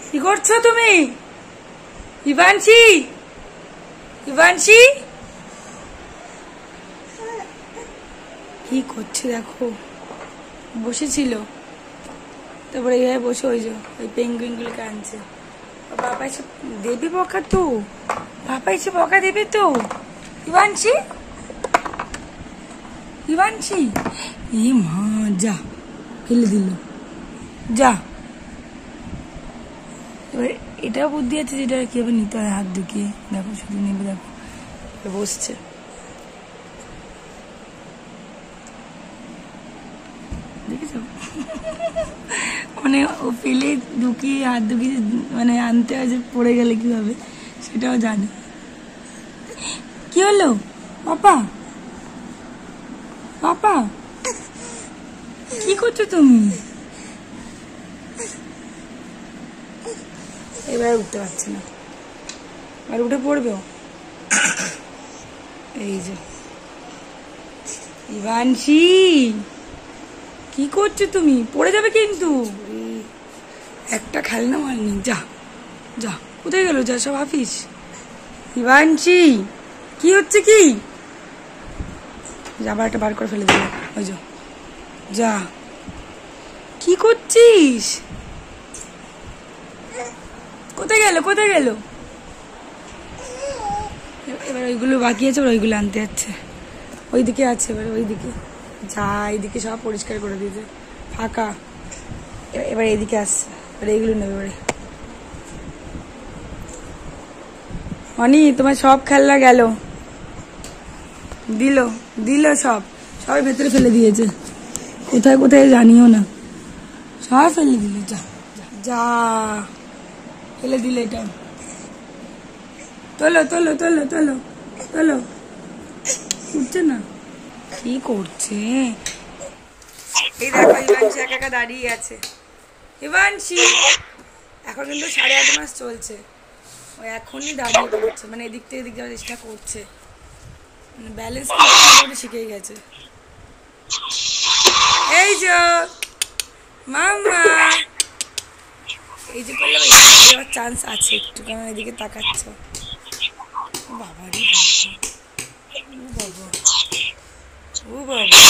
কি করছো তুমি? ইভানশি, ইভানশি কি করছে দেখো, বসেছিল তারপরে এইভাবে বসে ওই যে ওই পেঙ্গুইন গুলোকে আনছে। বাবা এসে দেবে বকা তো, বাবা এসে বকা দেবে তো। ইভানশি, ইভানশি, এ মা, যা ফেলে দিল, যা। এবার এটাও বুদ্ধি আছে যেটা কিভাবে নিতে হয়, হাত ঢুকিয়ে। দেখো শুধু নেবে, দেখো বসছে। দেখেছ মানে ও ফেলে ঢুকিয়ে হাত ঢুকিয়ে মানে আনতে হয় যে পড়ে গেলে কি হবে সেটাও জানে। কি হলো পাপা? পাপা কি করছো তুমি? এবার উঠতে পারছে না, আর উঠে পড়বেও। এই যে ইভানশি, কি করছো তুমি? পড়ে যাবে কিন্তু। একটা খেলনা মারনি, যা যা। কোথায় গেল? যা সব আফিস। ইভানশি কি হচ্ছে কি? আবার একটা বার করে ফেলে দিল। ওই যা, যা। কি করছিস? কোথায় গেল? কোথায় গেল? এবার ওইগুলো বাকি আছে, ওইগুলো আনতে যাচ্ছে। ওইদিকে আছে, এবার ওইদিকে যা। এইদিকে সব পরিষ্কার করে দিয়েছে, ফাঁকা। এবার এইদিকে আসছে, এবার এইগুলো নেবে। এবারে অনি, তোমার সব খেলনা গেল, দিল দিল সব, সবাই ভেতরে ফেলে দিয়েছে। কোথায় কোথায় জানিও না, সব ফেলে দিল। যা যা, ফেলে দিলে। এটা তোলো তোলো তোলো তোলো তোলো, উঠছে না। কি করছে? এই দেখো ইভানশি একা একা দাঁড়িয়ে আছে। ইভানশি এখন কিন্তু 8.5 মাস চলছে, ও এখনই দাঁড়িয়ে পড়ছে, মানে এদিক থেকে এদিক যাওয়ার চেষ্টা করছে, মানে ব্যালেন্স করতে শিখে গেছে। এই যে মাম্মা, এই যে করলাম, যাওয়ার চান্স আছে একটু, কারণ এদিকে তাকাচ্ছ। বাবা রে বাবা, ও বাবা, ও বাবা,